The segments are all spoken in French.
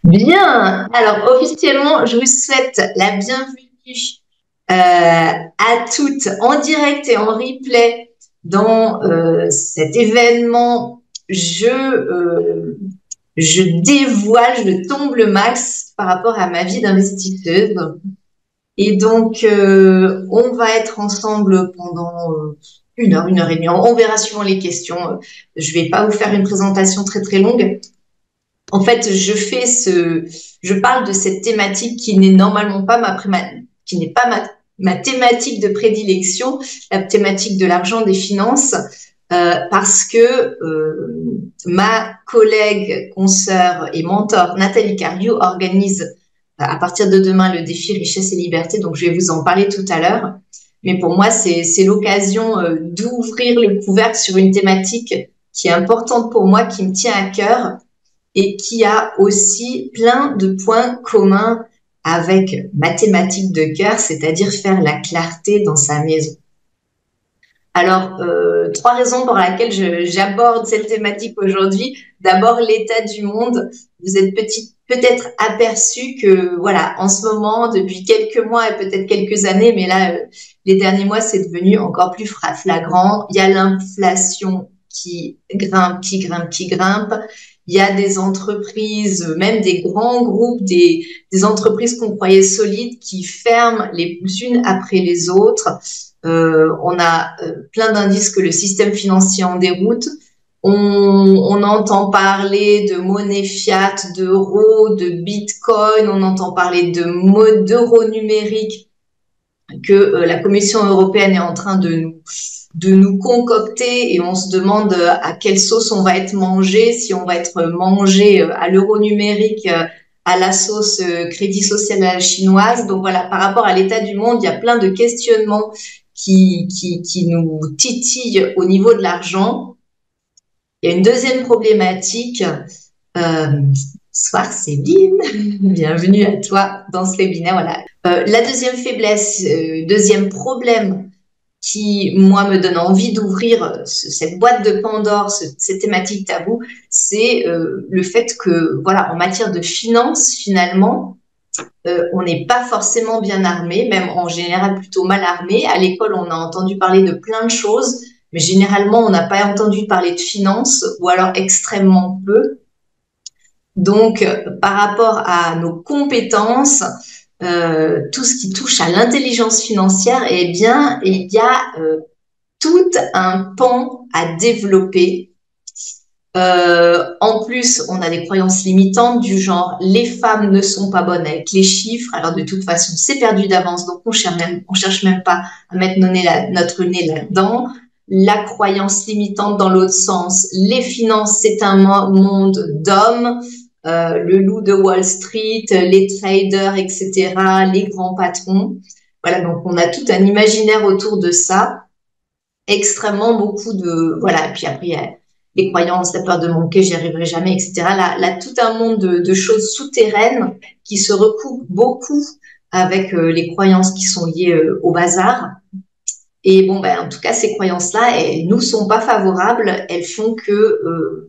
Bien, alors officiellement, je vous souhaite la bienvenue à toutes en direct et en replay dans cet événement. Je dévoile, je tombe le max par rapport à ma vie d'investisseuse. Et donc, on va être ensemble pendant une heure et demie. On verra suivant les questions. Je vais pas vous faire une présentation très très longue. En fait, je parle de cette thématique qui n'est normalement pas qui n'est pas ma thématique de prédilection, la thématique de l'argent, des finances, parce que ma collègue, consoeur et mentor Nathalie Cariou organise à partir de demain le défi Richesse et Liberté, donc je vais vous en parler tout à l'heure. Mais pour moi, c'est l'occasion d'ouvrir le couvercle sur une thématique qui est importante pour moi, qui me tient à cœur et qui a aussi plein de points communs avec ma thématique de cœur, c'est-à-dire faire la clarté dans sa maison. Alors, trois raisons pour lesquelles j'aborde cette thématique aujourd'hui. D'abord, l'état du monde. Vous êtes peut-être aperçu que, voilà, en ce moment, depuis quelques mois et peut-être quelques années, mais là, les derniers mois, c'est devenu encore plus flagrant. Il y a l'inflation qui grimpe, qui grimpe, qui grimpe. Il y a des entreprises, même des grands groupes, des entreprises qu'on croyait solides qui ferment les unes après les autres. On a plein d'indices que le système financier en déroute. On entend parler de monnaie fiat, d'euros, de bitcoin, on entend parler d'euros numériques que la Commission européenne est en train de nous concocter et on se demande à quelle sauce on va être mangé, si on va être mangé à l'euro numérique, à la sauce crédit social à la chinoise. Donc voilà, par rapport à l'état du monde, il y a plein de questionnements qui nous titillent au niveau de l'argent. Il y a une deuxième problématique. Bonsoir Céline, bienvenue à toi dans ce webinaire. Voilà. La deuxième faiblesse, deuxième problème qui, moi, me donne envie d'ouvrir cette boîte de Pandore, cette thématique tabou, c'est le fait que, voilà, en matière de finances, finalement, on n'est pas forcément bien armé, même en général plutôt mal armé. À l'école, on a entendu parler de plein de choses, mais généralement, on n'a pas entendu parler de finances ou alors extrêmement peu. Donc, par rapport à nos compétences, tout ce qui touche à l'intelligence financière, eh bien, il y a tout un pan à développer. En plus, on a des croyances limitantes du genre les femmes ne sont pas bonnes avec les chiffres. Alors de toute façon, c'est perdu d'avance, donc on cherche même pas à mettre notre nez là-dedans. La croyance limitante dans l'autre sens, les finances, c'est un monde d'hommes. Le loup de Wall Street, les traders, etc., les grands patrons. Voilà, donc on a tout un imaginaire autour de ça, extrêmement beaucoup de... Voilà, et puis après, il y a les croyances, la peur de manquer, j'y arriverai jamais, etc. Là, tout un monde de choses souterraines qui se recoupent beaucoup avec les croyances qui sont liées au bazar. Et bon, ben, en tout cas, ces croyances-là, elles nous sont pas favorables. Elles font que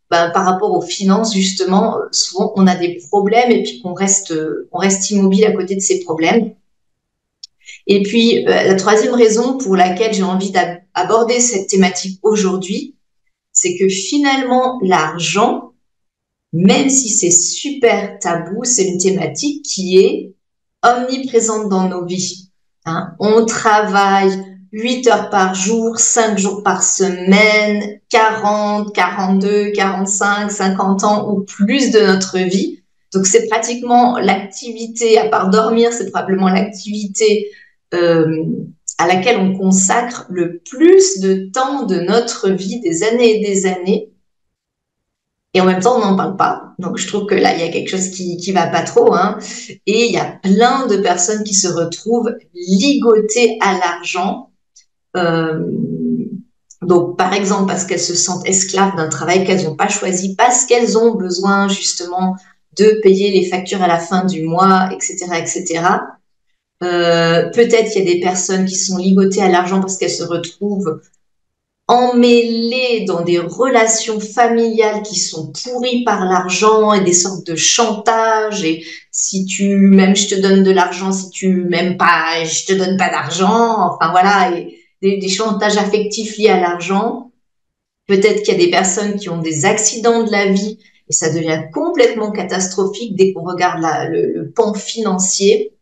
ben, par rapport aux finances, justement, souvent on a des problèmes et puis on reste immobile à côté de ces problèmes. Et puis, la troisième raison pour laquelle j'ai envie d'aborder cette thématique aujourd'hui, c'est que finalement, l'argent, même si c'est super tabou, c'est une thématique qui est omniprésente dans nos vies. Hein. On travaille 8 heures par jour, 5 jours par semaine, 40, 42, 45, 50 ans ou plus de notre vie. Donc, c'est pratiquement l'activité, à part dormir, c'est probablement l'activité à laquelle on consacre le plus de temps de notre vie, des années et des années. Et en même temps, on n'en parle pas. Donc, je trouve que là, il y a quelque chose qui va pas trop. Hein. Et il y a plein de personnes qui se retrouvent ligotées à l'argent. Donc, par exemple, parce qu'elles se sentent esclaves d'un travail qu'elles n'ont pas choisi, parce qu'elles ont besoin justement de payer les factures à la fin du mois, etc., etc. Peut-être il y a des personnes qui sont ligotées à l'argent parce qu'elles se retrouvent emmêlé dans des relations familiales qui sont pourries par l'argent et des sortes de chantage et si tu m'aimes, je te donne de l'argent, si tu m'aimes pas, je te donne pas d'argent, enfin voilà, et des chantages affectifs liés à l'argent. Peut-être qu'il y a des personnes qui ont des accidents de la vie et ça devient complètement catastrophique dès qu'on regarde le pan financier.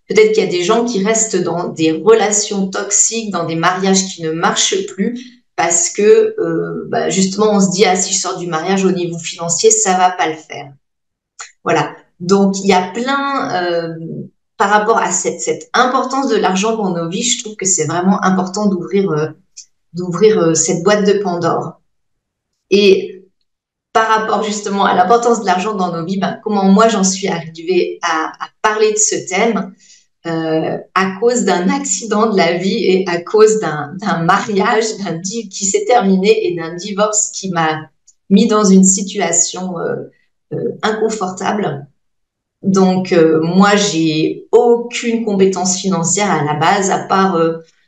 Peut-être qu'il y a des gens qui restent dans des relations toxiques, dans des mariages qui ne marchent plus parce que justement on se dit ah si je sors du mariage au niveau financier ça va pas le faire. Voilà. Donc il y a plein par rapport à cette importance de l'argent dans nos vies, je trouve que c'est vraiment important d'ouvrir cette boîte de Pandore. Et par rapport justement à l'importance de l'argent dans nos vies, comment moi j'en suis arrivée à parler de ce thème à cause d'un accident de la vie et à cause d'un mariage qui s'est terminé et d'un divorce qui m'a mis dans une situation inconfortable. Donc, moi, j'ai aucune compétence financière à la base, à part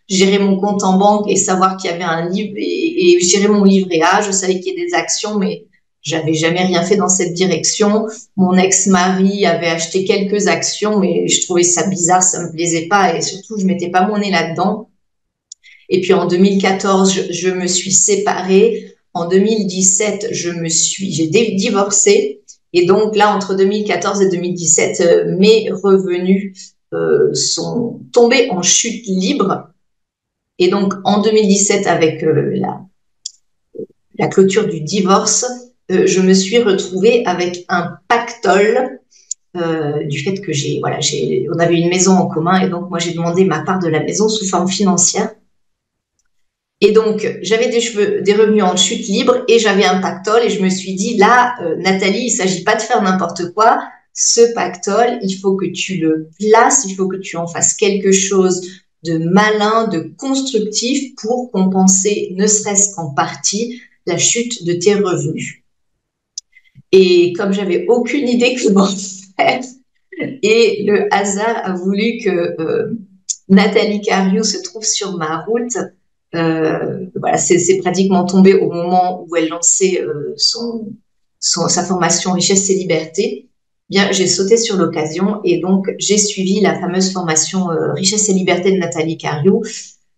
gérer mon compte en banque et savoir qu'il y avait un livre et gérer mon livret A. Je savais qu'il y avait des actions, mais j'avais jamais rien fait dans cette direction. Mon ex-mari avait acheté quelques actions, mais je trouvais ça bizarre, ça me plaisait pas et surtout, je mettais pas mon nez là-dedans. Et puis en 2014, je me suis séparée. En 2017, j'ai divorcé. Et donc là, entre 2014 et 2017, mes revenus sont tombés en chute libre. Et donc en 2017, avec la clôture du divorce, je me suis retrouvée avec un pactole du fait que on avait une maison en commun et donc moi j'ai demandé ma part de la maison sous forme financière. Et donc, j'avais des revenus en chute libre et j'avais un pactole et je me suis dit, là, Nathalie, il s'agit pas de faire n'importe quoi. Ce pactole, il faut que tu le places, il faut que tu en fasses quelque chose de malin, de constructif pour compenser, ne serait-ce qu'en partie, la chute de tes revenus. Et comme j'avais aucune idée comment faire, et le hasard a voulu que Nathalie Cariou se trouve sur ma route. Voilà, c'est pratiquement tombé au moment où elle lançait sa formation Richesse et Liberté. Bien, j'ai sauté sur l'occasion et donc j'ai suivi la fameuse formation Richesse et Liberté de Nathalie Cariou.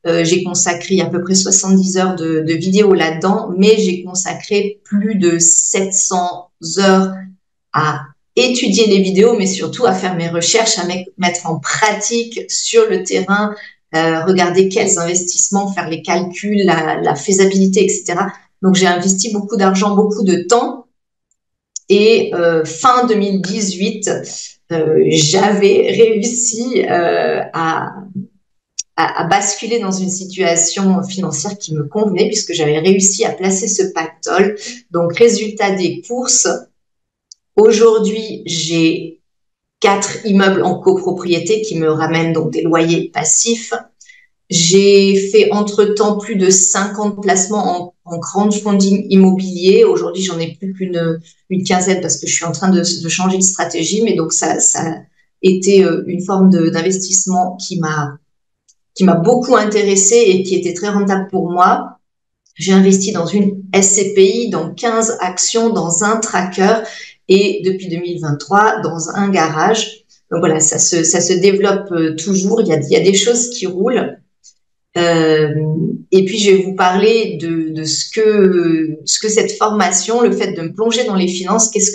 J'ai consacré à peu près 70 heures de vidéos là-dedans, mais j'ai consacré plus de 700 heures à étudier les vidéos, mais surtout à faire mes recherches, à mettre en pratique sur le terrain, regarder quels investissements, faire les calculs, la faisabilité, etc. Donc, j'ai investi beaucoup d'argent, beaucoup de temps. Et fin 2018, j'avais réussi à basculer dans une situation financière qui me convenait puisque j'avais réussi à placer ce pactole. Donc, résultat des courses, aujourd'hui, j'ai 4 immeubles en copropriété qui me ramènent donc des loyers passifs. J'ai fait entre-temps plus de 50 placements en crowdfunding immobilier. Aujourd'hui, j'en ai plus qu'une quinzaine parce que je suis en train de changer de stratégie. Mais donc, ça a été une forme d'investissement qui m'a beaucoup intéressée et qui était très rentable pour moi. J'ai investi dans une SCPI, dans 15 actions, dans un tracker et depuis 2023, dans un garage. Donc voilà, ça se développe toujours. Il y a des choses qui roulent. Et puis, je vais vous parler de ce que cette formation, le fait de me plonger dans les finances, qu'est-ce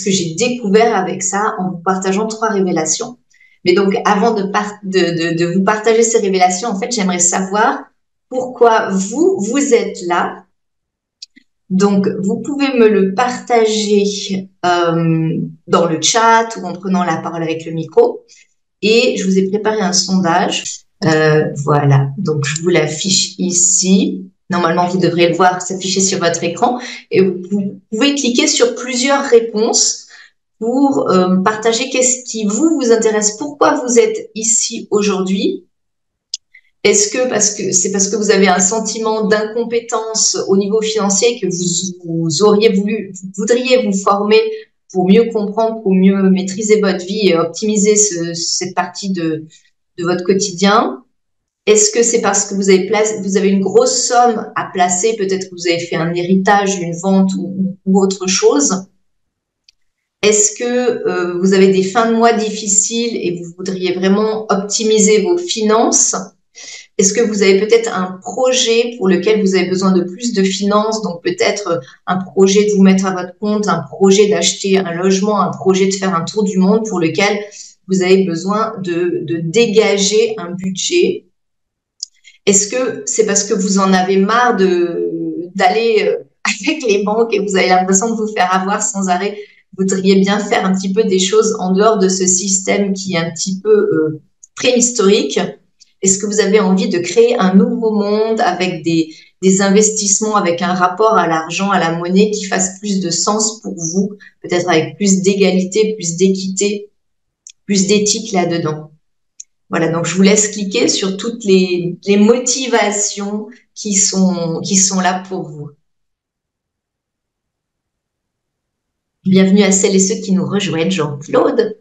que j'ai découvert avec ça en vous partageant 3 révélations. Mais donc, avant de vous partager ces révélations, en fait, j'aimerais savoir pourquoi vous êtes là. Donc, vous pouvez me le partager dans le chat ou en prenant la parole avec le micro. Et je vous ai préparé un sondage. Voilà, donc je vous l'affiche ici. Normalement, vous devrez le voir s'afficher sur votre écran. Et vous pouvez cliquer sur plusieurs réponses pour partager qu'est-ce qui vous intéresse, pourquoi vous êtes ici aujourd'hui. Est-ce que c'est parce que vous avez un sentiment d'incompétence au niveau financier que vous voudriez vous former pour mieux comprendre, pour mieux maîtriser votre vie et optimiser cette partie de votre quotidien? Est-ce que c'est parce que vous avez une grosse somme à placer, peut-être que vous avez fait un héritage, une vente ou autre chose? Est-ce que vous avez des fins de mois difficiles et vous voudriez vraiment optimiser vos finances? Est-ce que vous avez peut-être un projet pour lequel vous avez besoin de plus de finances, donc peut-être un projet de vous mettre à votre compte, un projet d'acheter un logement, un projet de faire un tour du monde pour lequel vous avez besoin de dégager un budget? Est-ce que c'est parce que vous en avez marre d'aller avec les banques et vous avez l'impression de vous faire avoir sans arrêt? Vous voudriez bien faire un petit peu des choses en dehors de ce système qui est un petit peu préhistorique? Est-ce que vous avez envie de créer un nouveau monde avec des investissements, avec un rapport à l'argent, à la monnaie qui fasse plus de sens pour vous, peut-être avec plus d'égalité, plus d'équité, plus d'éthique là-dedans? Voilà, donc je vous laisse cliquer sur toutes les motivations qui sont là pour vous. Bienvenue à celles et ceux qui nous rejoignent. Jean-Claude,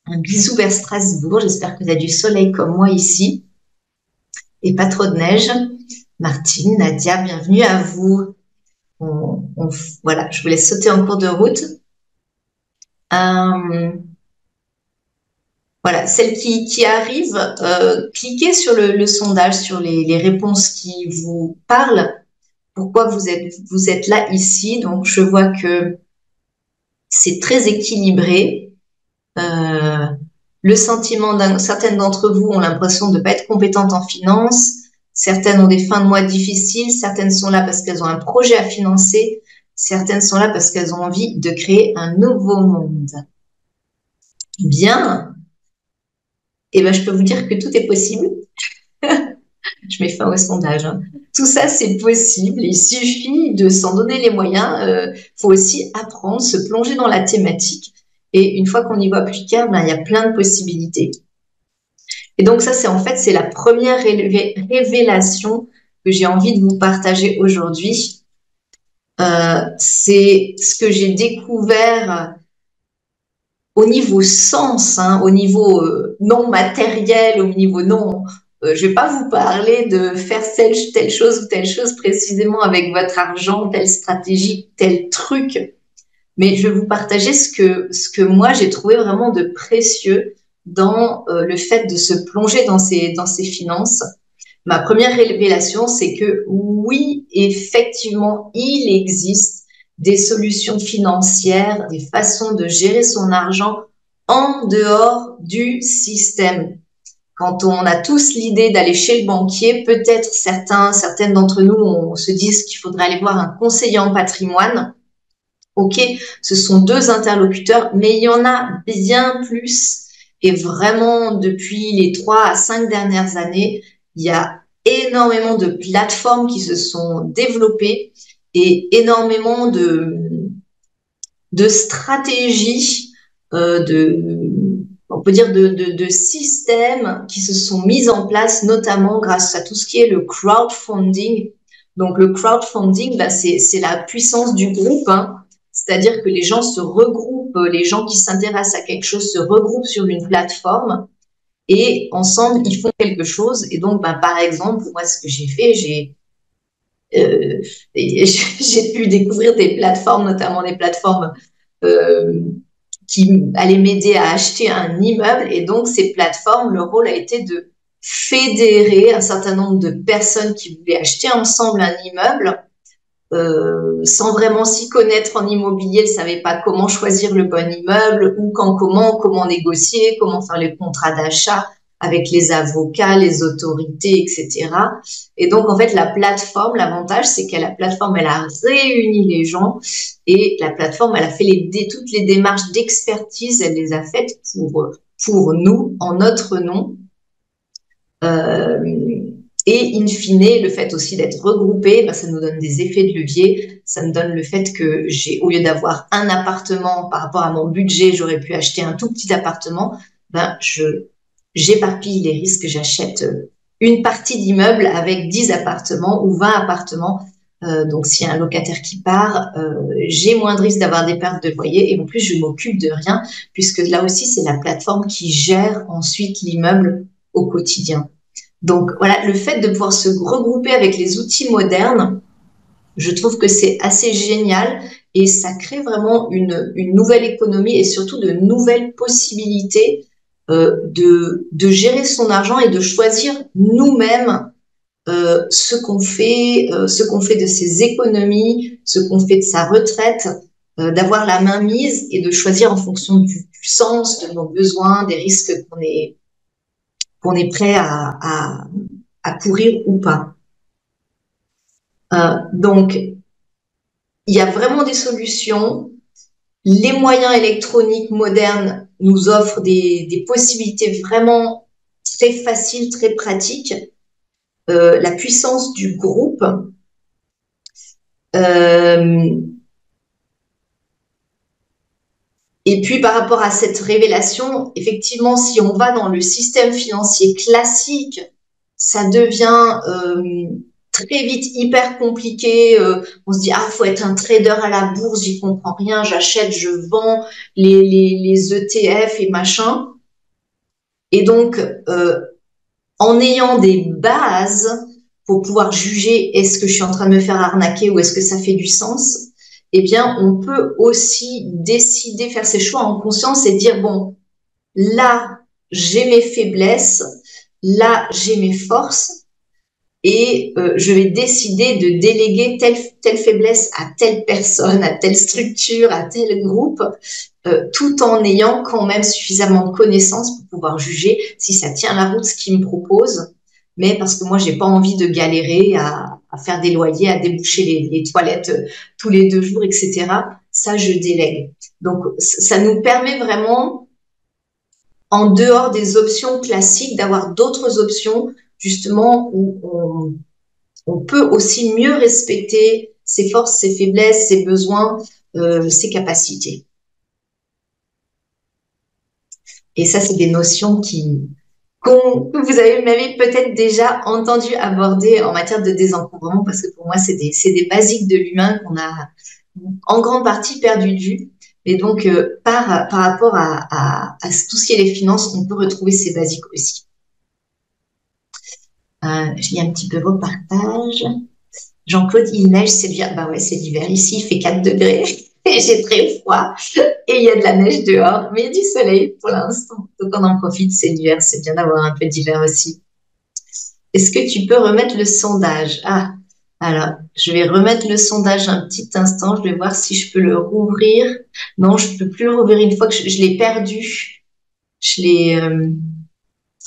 un bisou vers Strasbourg. J'espère que vous avez du soleil comme moi ici et pas trop de neige. Martine, Nadia, bienvenue à vous. Voilà, je vous laisse sauter en cours de route. Voilà, celles qui arrivent, cliquez sur le sondage, sur les réponses qui vous parlent. Pourquoi vous êtes là ici? Donc, je vois que c'est très équilibré. Le sentiment certaines d'entre vous ont l'impression de ne pas être compétentes en finance. Certaines ont des fins de mois difficiles. Certaines sont là parce qu'elles ont un projet à financer. Certaines sont là parce qu'elles ont envie de créer un nouveau monde. Bien. Eh ben, je peux vous dire que tout est possible. Je mets fin au sondage. Hein. Tout ça, c'est possible. Il suffit de s'en donner les moyens. Faut aussi apprendre, se plonger dans la thématique. Et une fois qu'on y voit plus clair, ben, il y a plein de possibilités. Et donc ça, c'est la première révélation que j'ai envie de vous partager aujourd'hui. C'est ce que j'ai découvert au niveau sens, hein, au niveau non matériel, au niveau non... je vais pas vous parler de faire telle chose ou telle chose précisément avec votre argent, telle stratégie, tel truc. Mais je vais vous partager ce que moi j'ai trouvé vraiment de précieux dans le fait de se plonger dans ses finances. Ma première révélation, c'est que oui, effectivement, il existe des solutions financières, des façons de gérer son argent en dehors du système. Quand on a tous l'idée d'aller chez le banquier, peut-être certaines d'entre nous, on se disent qu'il faudrait aller voir un conseiller en patrimoine. Ok, ce sont 2 interlocuteurs, mais il y en a bien plus. Et vraiment, depuis les 3 à 5 dernières années, il y a énormément de plateformes qui se sont développées et énormément de stratégies, on peut dire de systèmes qui se sont mis en place, notamment grâce à tout ce qui est le crowdfunding. Donc, le crowdfunding, bah, c'est la puissance du groupe, hein. C'est-à-dire que les gens se regroupent, les gens qui s'intéressent à quelque chose se regroupent sur une plateforme et ensemble, ils font quelque chose. Et donc, ben, par exemple, moi, ce que j'ai fait, j'ai pu découvrir des plateformes, notamment des plateformes qui allaient m'aider à acheter un immeuble. Et donc, ces plateformes, le rôle a été de fédérer un certain nombre de personnes qui voulaient acheter ensemble un immeuble. Sans vraiment s'y connaître en immobilier, elles ne savaient pas comment choisir le bon immeuble, ou comment négocier, comment faire les contrats d'achat avec les avocats, les autorités, etc. Et donc, en fait, la plateforme, l'avantage, c'est que la plateforme, elle a réuni les gens et la plateforme, elle a fait toutes les démarches d'expertise, elle les a faites pour nous, en notre nom. Et in fine, le fait aussi d'être regroupé, ben, ça nous donne des effets de levier. Ça me donne le fait que au lieu d'avoir un appartement par rapport à mon budget, j'aurais pu acheter un tout petit appartement. Ben, j'éparpille les risques. J'achète une partie d'immeuble avec 10 appartements ou 20 appartements. Donc, s'il y a un locataire qui part, j'ai moins de risques d'avoir des pertes de loyer. Et en plus, je m'occupe de rien puisque là aussi, c'est la plateforme qui gère ensuite l'immeuble au quotidien. Donc voilà, le fait de pouvoir se regrouper avec les outils modernes, je trouve que c'est assez génial et ça crée vraiment une nouvelle économie et surtout de nouvelles possibilités de gérer son argent et de choisir nous-mêmes ce qu'on fait de ses économies, ce qu'on fait de sa retraite, d'avoir la main mise et de choisir en fonction du sens, de nos besoins, des risques qu'on est prêt à courir ou pas. Donc, il y a vraiment des solutions. Les moyens électroniques modernes nous offrent des possibilités vraiment très faciles, très pratiques. La puissance du groupe. Euh, et puis par rapport à cette révélation, effectivement, si on va dans le système financier classique, ça devient très vite hyper compliqué. On se dit, ah, faut être un trader à la bourse, j'y comprends rien, j'achète, je vends les ETF et machin. Et donc, en ayant des bases pour pouvoir juger est-ce que je suis en train de me faire arnaquer ou est-ce que ça fait du sens, eh bien, on peut aussi décider, faire ses choix en conscience et dire, bon, là, j'ai mes faiblesses, là, j'ai mes forces, et je vais décider de déléguer telle faiblesse à telle personne, à telle structure, à tel groupe, tout en ayant quand même suffisamment de connaissances pour pouvoir juger si ça tient la route ce qu'il me propose. Mais parce que moi, j'ai pas envie de galérer à faire des loyers, à déboucher les toilettes tous les 2 jours, etc. Ça, je délègue. Donc, ça nous permet vraiment, en dehors des options classiques, d'avoir d'autres options, justement, où on peut aussi mieux respecter ses forces, ses faiblesses, ses besoins, ses capacités. Et ça, c'est des notions que vous m'avez peut-être déjà entendu aborder en matière de désencombrement, parce que pour moi, c'est des basiques de l'humain qu'on a en grande partie perdu de vue. Et donc, par rapport à tout ce qui est les finances, on peut retrouver ces basiques aussi. Je lis un petit peu vos partages. Jean-Claude, il neige, c'est l'hiver. Bah ouais, c'est l'hiver. Ici, il fait 4 degrés et j'ai très froid. Et il y a de la neige dehors, mais il y a du soleil pour l'instant. Donc on en profite, c'est l'hiver. C'est bien d'avoir un peu d'hiver aussi. Est-ce que tu peux remettre le sondage? Ah, alors, je vais remettre le sondage un petit instant. Je vais voir si je peux le rouvrir. Non, je peux plus le rouvrir une fois que je l'ai perdu. Je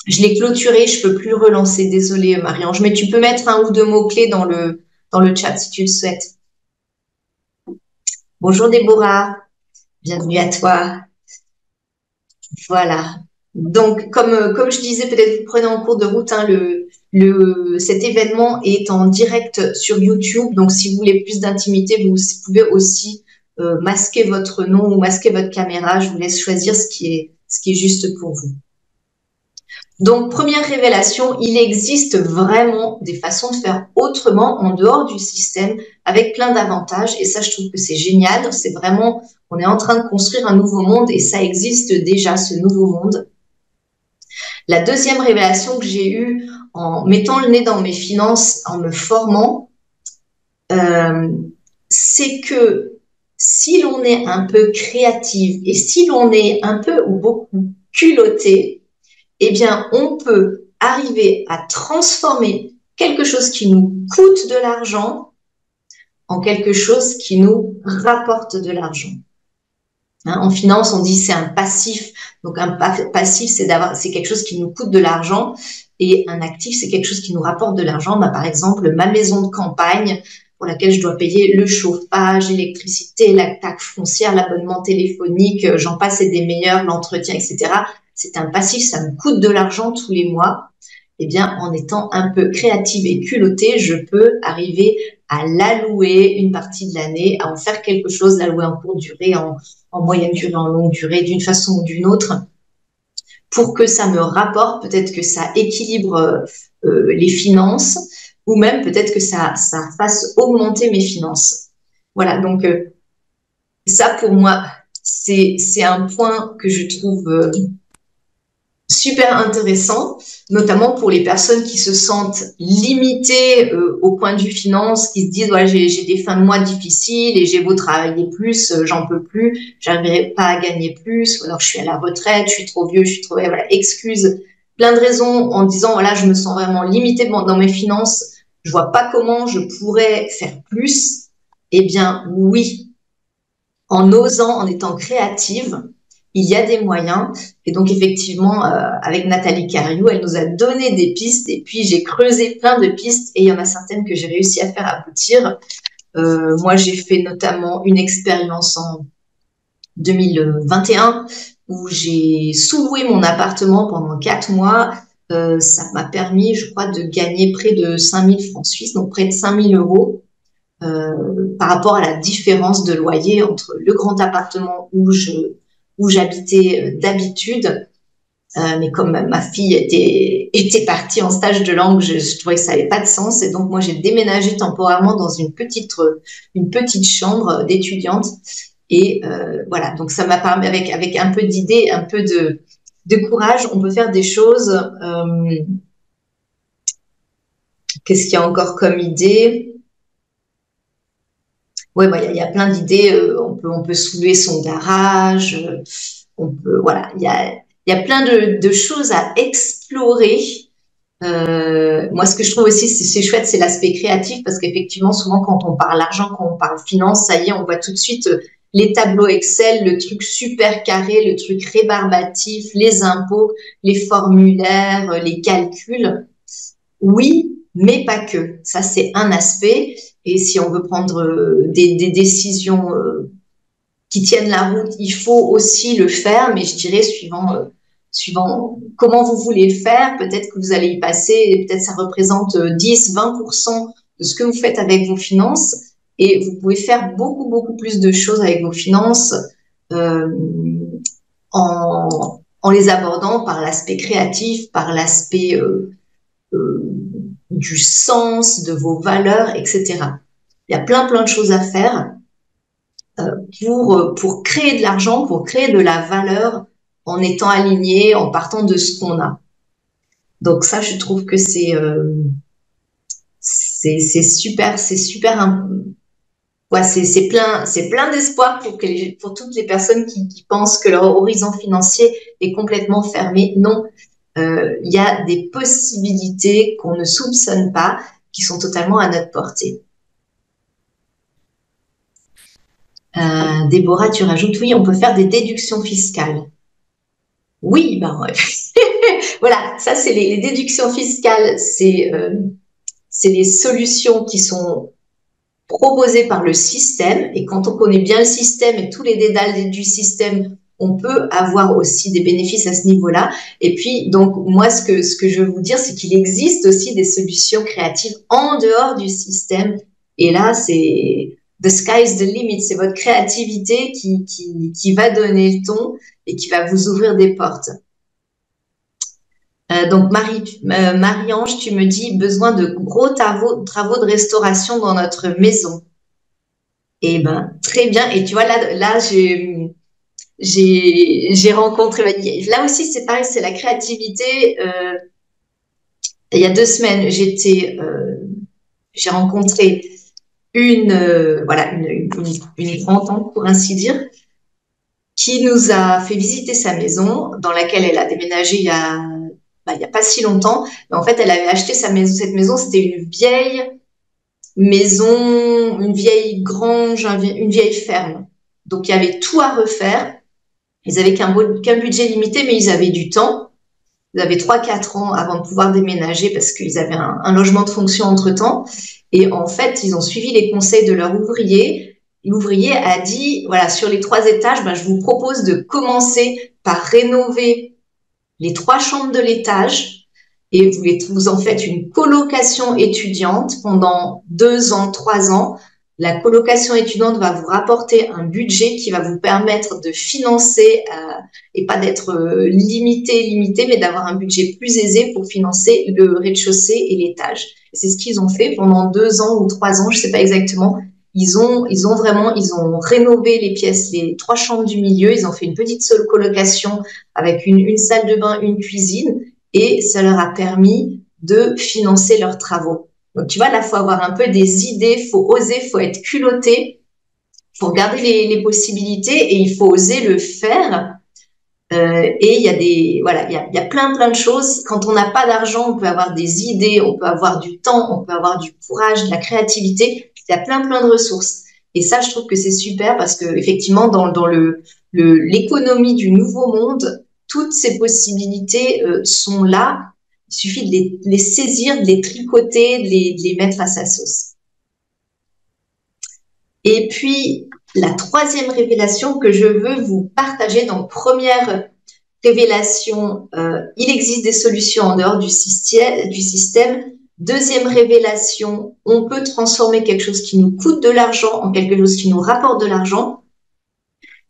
je l'ai clôturé. Je peux plus le relancer. Désolée, Marie-Ange. Mais tu peux mettre un ou deux mots-clés dans le chat si tu le souhaites. Bonjour Déborah. Bienvenue à toi. Voilà. Donc, comme je disais, peut-être vous prenez en cours de route, hein, cet événement est en direct sur YouTube. Donc, si vous voulez plus d'intimité, vous pouvez aussi masquer votre nom ou masquer votre caméra. Je vous laisse choisir ce qui est juste pour vous. Donc, première révélation, il existe vraiment des façons de faire autrement en dehors du système avec plein d'avantages. Et ça, je trouve que c'est génial. C'est vraiment, on est en train de construire un nouveau monde et ça existe déjà, ce nouveau monde. La deuxième révélation que j'ai eue en mettant le nez dans mes finances, en me formant, c'est que si l'on est un peu créative et si l'on est un peu ou beaucoup culotté, eh bien, on peut arriver à transformer quelque chose qui nous coûte de l'argent en quelque chose qui nous rapporte de l'argent. Hein, en finance, on dit c'est un passif. Donc, un passif, c'est quelque chose qui nous coûte de l'argent. Et un actif, c'est quelque chose qui nous rapporte de l'argent. Bah, par exemple, ma maison de campagne, pour laquelle je dois payer le chauffage, l'électricité, la taxe foncière, l'abonnement téléphonique, j'en passe et des meilleurs, l'entretien, etc. C'est un passif, ça me coûte de l'argent tous les mois. Eh bien, en étant un peu créative et culottée, je peux arriver à l'allouer une partie de l'année, à en faire quelque chose, l'allouer en courte durée, en moyenne durée, en longue durée, d'une façon ou d'une autre, pour que ça me rapporte, peut-être que ça équilibre les finances, ou même peut-être que ça fasse augmenter mes finances. Voilà, donc ça pour moi, c'est un point que je trouve super intéressant, notamment pour les personnes qui se sentent limitées au point de vue finance, qui se disent ouais, j'ai des fins de mois difficiles et j'ai beau travailler plus, j'en peux plus, j'arriverai pas à gagner plus, ou alors je suis à la retraite, je suis trop vieux, je suis trop voilà, excuse, plein de raisons en disant voilà, je me sens vraiment limitée dans mes finances, je vois pas comment je pourrais faire plus. Eh bien oui, en osant, en étant créative, il y a des moyens. Et donc, effectivement, avec Nathalie Cariou, elle nous a donné des pistes. Et puis, j'ai creusé plein de pistes et il y en a certaines que j'ai réussi à faire aboutir. Moi, j'ai fait notamment une expérience en 2021 où j'ai sous-loué mon appartement pendant 4 mois. Ça m'a permis, je crois, de gagner près de 5000 francs suisses, donc près de 5000 euros. Par rapport à la différence de loyer entre le grand appartement où j'habitais d'habitude. Mais comme ma fille était partie en stage de langue, je trouvais que ça n'avait pas de sens. Et donc, moi, j'ai déménagé temporairement dans une petite chambre d'étudiante. Et voilà, donc ça m'a permis, avec un peu d'idées, un peu de courage, on peut faire des choses. Qu'est-ce qu'il y a encore comme idée? Ouais, bah, y a plein d'idées. On peut soulever son garage. On peut, voilà, il y a plein de choses à explorer. Moi, ce que je trouve aussi, c'est chouette, c'est l'aspect créatif parce qu'effectivement, souvent, quand on parle argent, quand on parle finance, ça y est, on voit tout de suite les tableaux Excel, le truc super carré, le truc rébarbatif, les impôts, les formulaires, les calculs. Oui, mais pas que. Ça, c'est un aspect. Et si on veut prendre des décisions qui tiennent la route, il faut aussi le faire, mais je dirais suivant comment vous voulez le faire, peut-être que vous allez y passer, et peut-être ça représente 10-20% de ce que vous faites avec vos finances, et vous pouvez faire beaucoup plus de choses avec vos finances euh, en les abordant par l'aspect créatif, par l'aspect euh, du sens, de vos valeurs, etc. Il y a plein de choses à faire pour créer de l'argent, pour créer de la valeur en étant aligné, en partant de ce qu'on a. Donc ça, je trouve que c'est super. Ouais, c'est plein d'espoir pour toutes les personnes qui pensent que leur horizon financier est complètement fermé. Non, il y a des possibilités qu'on ne soupçonne pas, qui sont totalement à notre portée. Déborah, tu rajoutes, oui, on peut faire des déductions fiscales. Oui, ben ouais. Voilà, ça c'est les déductions fiscales, c'est les solutions qui sont proposées par le système. Et quand on connaît bien le système et tous les dédales du système, on peut avoir aussi des bénéfices à ce niveau-là. Et puis, donc, moi, ce que je veux vous dire, c'est qu'il existe aussi des solutions créatives en dehors du système. Et là, c'est the sky is the limit. C'est votre créativité qui va donner le ton et qui va vous ouvrir des portes. Donc, Marie-Ange, tu me dis besoin de gros travaux de restauration dans notre maison. Eh ben, très bien. Et tu vois, là j'ai rencontré, là aussi, c'est pareil, c'est la créativité. Il y a 2 semaines, j'ai rencontré voilà, une grande-tante, pour ainsi dire, qui nous a fait visiter sa maison, dans laquelle elle a déménagé il y a pas si longtemps. Mais en fait, elle avait acheté sa maison. Cette maison, c'était une vieille maison, une vieille grange, une vieille ferme. Donc, il y avait tout à refaire. Ils avaient qu'un budget limité, mais ils avaient du temps. Ils avaient 3-4 ans avant de pouvoir déménager parce qu'ils avaient un logement de fonction entre-temps. Et en fait, ils ont suivi les conseils de leur ouvrier. L'ouvrier a dit, voilà, sur les 3 étages, ben, je vous propose de commencer par rénover les 3 chambres de l'étage et vous en faites une colocation étudiante pendant 2 ans, 3 ans. La colocation étudiante va vous rapporter un budget qui va vous permettre de financer et pas d'être limité, mais d'avoir un budget plus aisé pour financer le rez-de-chaussée et l'étage. C'est ce qu'ils ont fait pendant 2 ans ou 3 ans, je ne sais pas exactement. ils ont rénové les pièces, les 3 chambres du milieu. Ils ont fait une petite seule colocation avec une salle de bain, une cuisine, et ça leur a permis de financer leurs travaux. Donc, tu vois, là, faut avoir un peu des idées, faut oser, faut être culotté, faut regarder les possibilités et il faut oser le faire. Et il y a voilà, il y a plein de choses. Quand on n'a pas d'argent, on peut avoir des idées, on peut avoir du temps, on peut avoir du courage, de la créativité. Il y a plein de ressources. Et ça, je trouve que c'est super parce que effectivement, dans l'économie du nouveau monde, toutes ces possibilités sont là. Il suffit de les saisir, de les tricoter, de les mettre à sa sauce. Et puis, la troisième révélation que je veux vous partager, donc première révélation, il existe des solutions en dehors du système. Deuxième révélation, on peut transformer quelque chose qui nous coûte de l'argent en quelque chose qui nous rapporte de l'argent.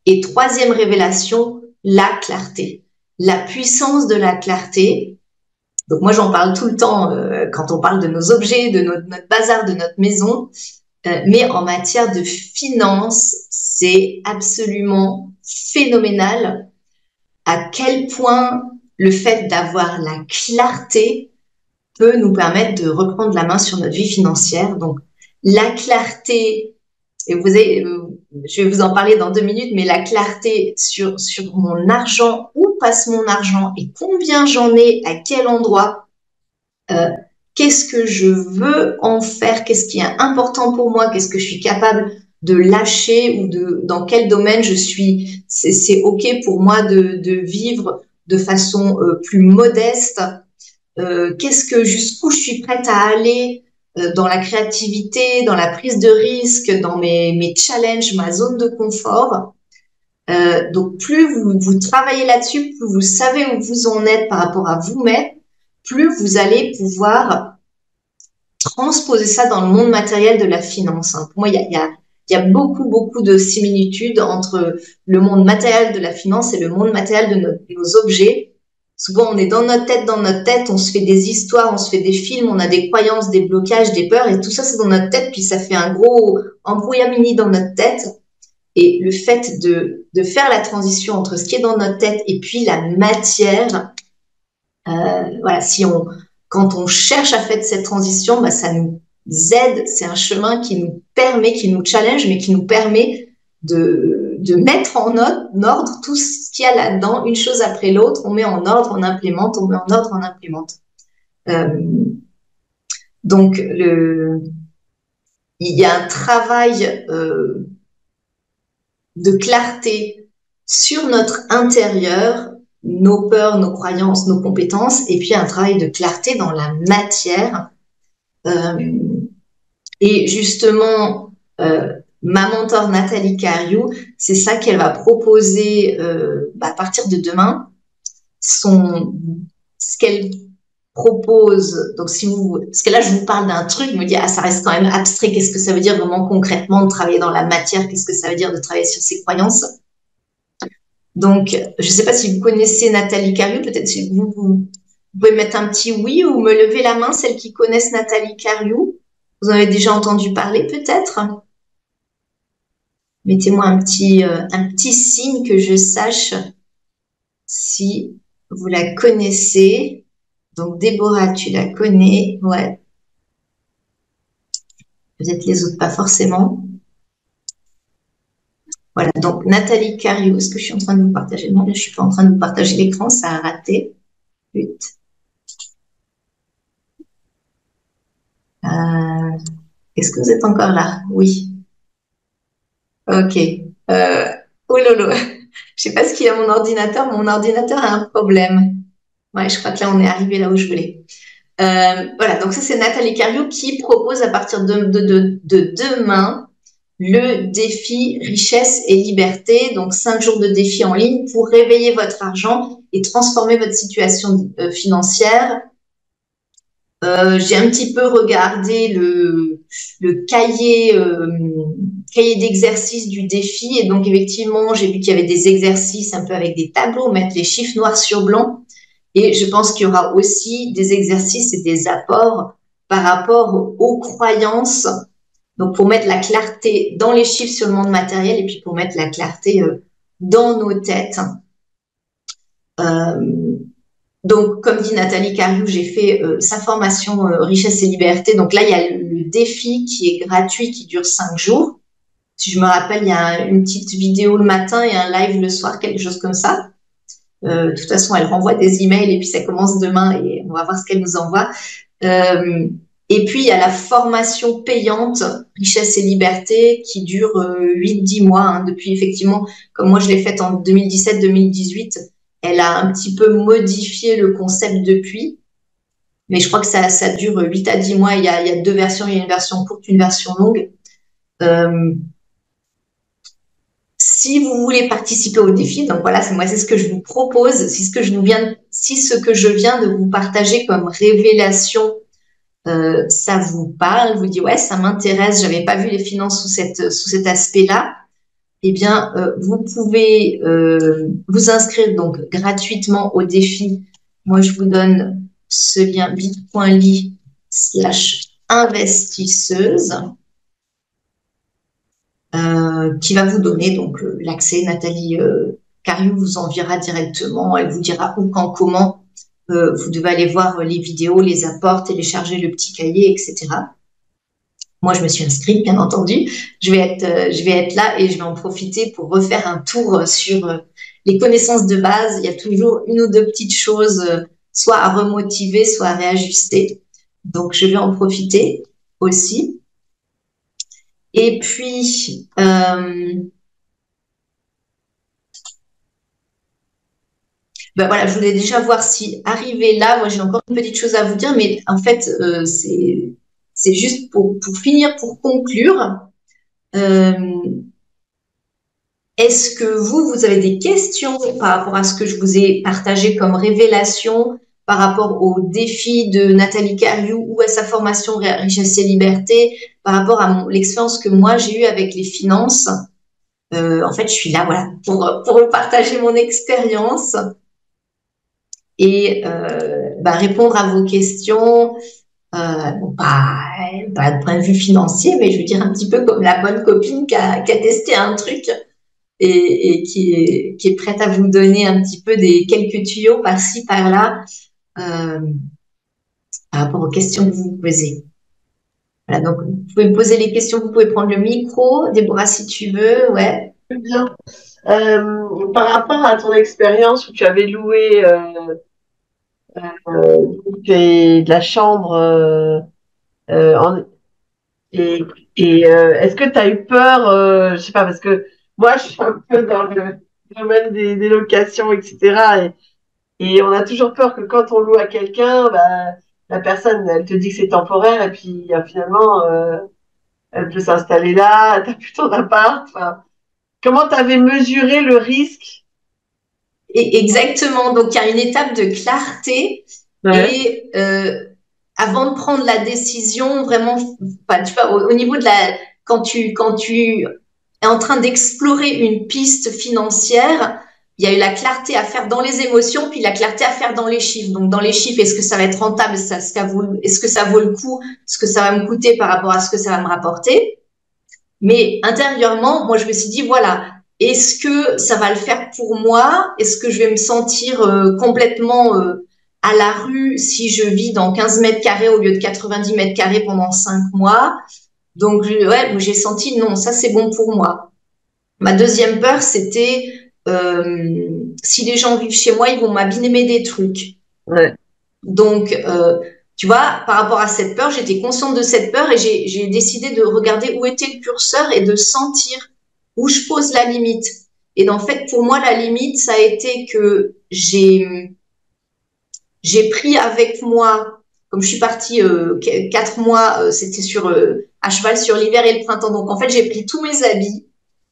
Et troisième révélation, la clarté, la puissance de la clarté. Donc moi, j'en parle tout le temps quand on parle de nos objets, de notre bazar, de notre maison. Mais en matière de finance, c'est absolument phénoménal à quel point le fait d'avoir la clarté peut nous permettre de reprendre la main sur notre vie financière. Donc, la clarté, et je vais vous en parler dans 2 minutes, mais la clarté sur mon argent, où passe mon argent et combien j'en ai, à quel endroit, qu'est-ce que je veux en faire, qu'est-ce qui est important pour moi, qu'est-ce que je suis capable de lâcher ou dans quel domaine c'est OK pour moi de vivre de façon plus modeste, jusqu'où je suis prête à aller dans la créativité, dans la prise de risque, dans mes challenges, ma zone de confort. Donc plus vous travaillez là-dessus, plus vous savez où vous en êtes par rapport à vous-même, plus vous allez pouvoir transposer ça dans le monde matériel de la finance. Pour moi, il y a beaucoup de similitudes entre le monde matériel de la finance et le monde matériel de nos objets. Souvent, on est dans notre tête, on se fait des histoires, on se fait des films, on a des croyances, des blocages, des peurs, et tout ça, c'est dans notre tête, puis ça fait un gros embrouillamini dans notre tête. Et le fait de faire la transition entre ce qui est dans notre tête et puis la matière, voilà, quand on cherche à faire cette transition, ça nous aide, c'est un chemin qui nous permet, qui nous challenge, mais qui nous permet de mettre en ordre tout ce qu'il y a là-dedans, une chose après l'autre, on met en ordre, on implémente, on met en ordre, on implémente. Donc, il y a un travail de clarté sur notre intérieur, nos peurs, nos croyances, nos compétences, et puis un travail de clarté dans la matière. Et justement, ma mentor Nathalie Cariou, c'est ça qu'elle va proposer à partir de demain. Ce qu'elle propose, donc parce que là je vous parle d'un truc, je me dis ça reste quand même abstrait, qu'est-ce que ça veut dire vraiment concrètement de travailler dans la matière, qu'est-ce que ça veut dire de travailler sur ses croyances. Donc je ne sais pas si vous connaissez Nathalie Cariou, peut-être si vous pouvez mettre un petit oui ou me lever la main, celles qui connaissent Nathalie Cariou. Vous en avez déjà entendu parler peut-être? Mettez-moi un petit signe que je sache si vous la connaissez. Donc, Déborah, tu la connais, ouais. Peut-être les autres, pas forcément. Voilà, donc Nathalie Cariou, est-ce que je suis en train de vous partager? Non, je ne suis pas en train de vous partager l'écran, ça a raté. Est-ce que vous êtes encore là? Oui. Ok. Oh lolo, je sais pas ce qu'il y a mon ordinateur a un problème. Ouais, je crois que là, on est arrivé là où je voulais. Voilà, donc ça, c'est Nathalie Cariou qui propose à partir de demain le défi richesse et liberté. Donc, 5 jours de défi en ligne pour réveiller votre argent et transformer votre situation financière. J'ai un petit peu regardé le cahier d'exercice du défi et donc effectivement j'ai vu qu'il y avait des exercices un peu avec des tableaux, mettre les chiffres noirs sur blanc, et je pense qu'il y aura aussi des exercices et des apports par rapport aux croyances. Donc, pour mettre la clarté dans les chiffres sur le monde matériel et puis pour mettre la clarté dans nos têtes. Donc, comme dit Nathalie Cariou, j'ai fait sa formation Richesse et Liberté. Donc là, il y a le défi qui est gratuit, qui dure 5 jours. Si je me rappelle, il y a une petite vidéo le matin et un live le soir, quelque chose comme ça. De toute façon, elle renvoie des emails et puis ça commence demain et on va voir ce qu'elle nous envoie. Et puis, il y a la formation payante Richesse et Liberté qui dure 8-10 mois. Hein, depuis, effectivement, comme moi, je l'ai faite en 2017-2018, elle a un petit peu modifié le concept depuis. Mais je crois que ça dure 8 à 10 mois. Il y a 2 versions. Il y a une version courte, une version longue. Si vous voulez participer au défi, donc voilà, c'est ce que je vous propose, si ce que je viens de vous partager comme révélation, ça vous parle, vous dites ouais, ça m'intéresse, j'avais pas vu les finances sous cet aspect-là, eh bien, vous pouvez vous inscrire donc gratuitement au défi. Moi, je vous donne ce lien bit.ly/investisseuse. Qui va vous donner donc l'accès. Nathalie Cariou vous enverra directement. Elle vous dira où, quand, comment. Vous devez aller voir les vidéos, les apports, télécharger le petit cahier, etc. Moi, je me suis inscrite, bien entendu. Je vais être là et je vais en profiter pour refaire un tour sur les connaissances de base. Il y a toujours une ou deux petites choses, soit à remotiver, soit à réajuster. Donc, je vais en profiter aussi. Et puis, ben voilà, je voulais déjà voir si arrivé là, moi j'ai encore une petite chose à vous dire, mais en fait, c'est juste pour finir, pour conclure. Est-ce que vous avez des questions par rapport à ce que je vous ai partagé comme révélation, par rapport au défi de Nathalie Cariou ou à sa formation Richesse et Liberté, par rapport à l'expérience que moi j'ai eue avec les finances? En fait, je suis là, voilà, pour partager mon expérience et répondre à vos questions. Bon, pas de point de vue financier, mais je veux dire un petit peu comme la bonne copine qui a testé un truc et qui est prête à vous donner un petit peu des quelques tuyaux par-ci, par-là, par rapport aux questions que vous vous posez. Voilà, donc vous pouvez me poser les questions, vous pouvez prendre le micro, Déborah, si tu veux, ouais. Bien. Par rapport à ton expérience où tu avais loué de la chambre en, et, est-ce que tu as eu peur, je sais pas, parce que moi je suis un peu dans le domaine des locations, etc. Et on a toujours peur que quand on loue à quelqu'un, bah, la personne, elle te dit que c'est temporaire et puis finalement, elle peut s'installer là, t'as plus ton appart. Enfin, comment tu avais mesuré le risque? Et exactement, donc il y a une étape de clarté Ouais. et avant de prendre la décision, vraiment, enfin, tu vois, au niveau de quand tu es en train d'explorer une piste financière, il y a eu la clarté à faire dans les émotions, puis la clarté à faire dans les chiffres. Donc, dans les chiffres, est-ce que ça va être rentable? Est-ce que ça vaut le coup? Ce que ça va me coûter par rapport à ce que ça va me rapporter? Mais intérieurement, moi, je me suis dit, voilà, est-ce que ça va le faire pour moi? Est-ce que je vais me sentir complètement à la rue si je vis dans 15 mètres carrés au lieu de 90 mètres carrés pendant 5 mois? Donc, ouais, j'ai senti, non, ça, c'est bon pour moi. Ma deuxième peur, c'était si les gens vivent chez moi, ils vont m'abîmer des trucs. Ouais. Donc, tu vois, par rapport à cette peur, j'étais consciente de cette peur et j'ai décidé de regarder où était le curseur et de sentir où je pose la limite. Et en fait, pour moi, la limite, ça a été que j'ai pris avec moi, comme je suis partie 4 mois, c'était à cheval sur l'hiver et le printemps. Donc, en fait, j'ai pris tous mes habits,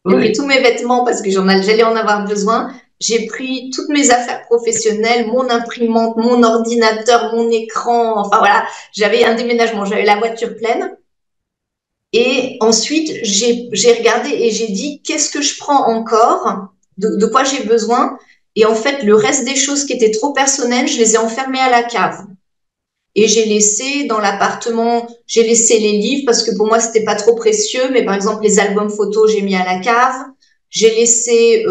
j'ai pris Oui. tous mes vêtements parce que j'allais en avoir besoin. J'ai pris toutes mes affaires professionnelles, mon imprimante, mon ordinateur, mon écran. Enfin voilà, j'avais un déménagement, j'avais la voiture pleine. Et ensuite, j'ai regardé et j'ai dit, qu'est-ce que je prends encore? De quoi j'ai besoin? Et en fait, le reste des choses qui étaient trop personnelles, je les ai enfermées à la cave. Et j'ai laissé dans l'appartement, j'ai laissé les livres parce que pour moi c'était pas trop précieux, mais par exemple les albums photos j'ai mis à la cave. J'ai laissé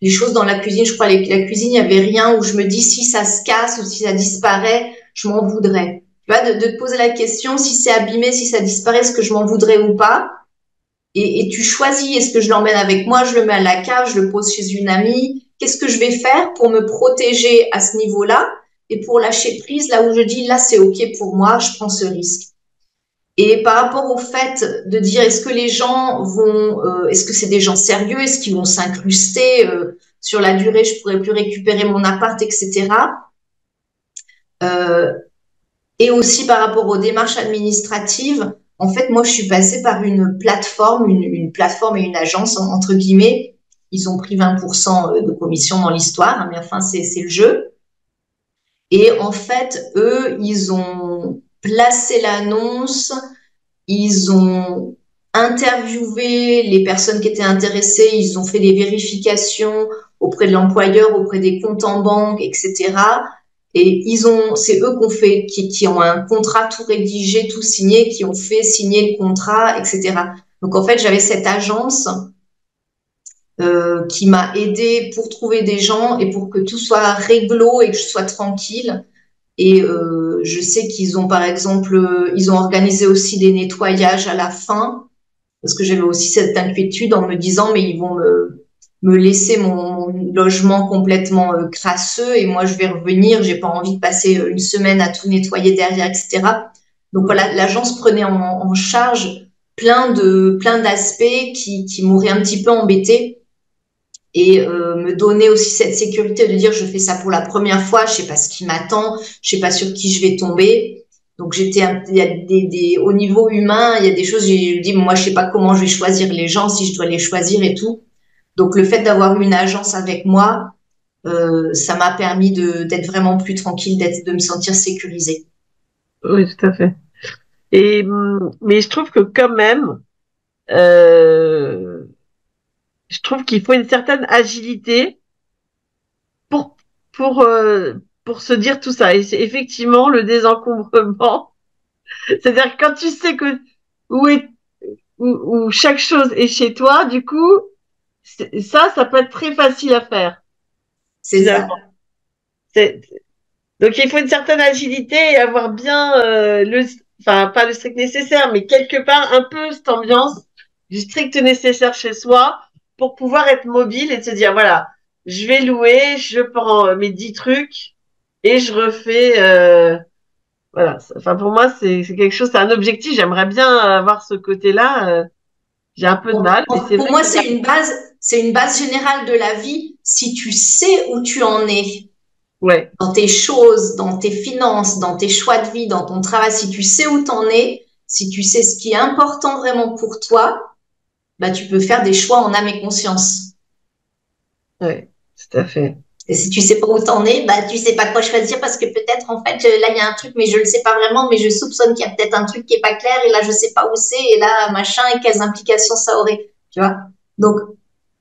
les choses dans la cuisine. Je crois la cuisine, il y avait rien où je me dis si ça se casse ou si ça disparaît, je m'en voudrais. Tu vois, de te poser la question si c'est abîmé, si ça disparaît, est-ce que je m'en voudrais ou pas? Et tu choisis, est-ce que je l'emmène avec moi, je le mets à la cave, je le pose chez une amie? Qu'est-ce que je vais faire pour me protéger à ce niveau-là et pour lâcher prise là où je dis là c'est ok pour moi, je prends ce risque. Et par rapport au fait de dire est-ce que les gens vont, est-ce que c'est des gens sérieux, est-ce qu'ils vont s'incruster sur la durée, je pourrais plus récupérer mon appart, etc. Euh, et aussi par rapport aux démarches administratives, en fait, moi, je suis passée par une plateforme, une plateforme et une agence, entre guillemets. Ils ont pris 20% de commission dans l'histoire, hein, mais enfin, c'est le jeu. Et en fait, eux, ils ont placé l'annonce, ils ont interviewé les personnes qui étaient intéressées, ils ont fait des vérifications auprès de l'employeur, auprès des comptes en banque, etc. Et c'est eux qui ont un contrat tout rédigé, tout signé, qui ont fait signer le contrat, etc. Donc en fait, j'avais cette agence qui m'a aidée pour trouver des gens et pour que tout soit réglo et que je sois tranquille. Et je sais qu'ils ont, par exemple, ils ont organisé aussi des nettoyages à la fin, parce que j'avais aussi cette inquiétude en me disant, mais ils vont me laisser mon logement complètement crasseux et moi je vais revenir, j'ai pas envie de passer une semaine à tout nettoyer derrière, etc. Donc voilà, l'agence prenait en charge plein d'aspects qui m'auraient un petit peu embêté et me donner aussi cette sécurité de dire je fais ça pour la première fois, je sais pas ce qui m'attend, je sais pas sur qui je vais tomber. Donc il y a au niveau humain, il y a des choses, j'ai dit moi je sais pas comment je vais choisir les gens, si je dois les choisir et tout. Donc le fait d'avoir une agence avec moi, ça m'a permis d'être vraiment plus tranquille, de me sentir sécurisée. Oui, tout à fait. Et mais je trouve que quand même, euh, je trouve qu'il faut une certaine agilité pour pour euh, pour se dire tout ça. Et c'est effectivement le désencombrement. C'est-à-dire que quand tu sais que où est où chaque chose est chez toi, du coup, ça peut être très facile à faire C'est ça. finalement. C'est- Donc il faut une certaine agilité et avoir bien enfin pas le strict nécessaire, mais quelque part un peu cette ambiance du strict nécessaire chez soi pour pouvoir être mobile et se dire voilà, je vais louer, je prends mes 10 trucs et je refais voilà. Enfin pour moi c'est quelque chose, c'est un objectif. J'aimerais bien avoir ce côté-là. J'ai un peu de mal, mais c'est Pour vrai moi, qu'il y a c'est une base générale de la vie. Si tu sais où tu en es, ouais dans tes choses, dans tes finances, dans tes choix de vie, dans ton travail, si tu sais où t'en es, si tu sais ce qui est important vraiment pour toi, bah, tu peux faire des choix en âme et conscience. ouais tout à fait. Et si tu sais pas où t'en es, bah, tu sais pas quoi choisir parce que peut-être, en fait, là, il y a un truc, mais je le sais pas vraiment, mais je soupçonne qu'il y a peut-être un truc qui est pas clair et là, je sais pas où c'est et là, machin, et quelles implications ça aurait, tu vois. Donc,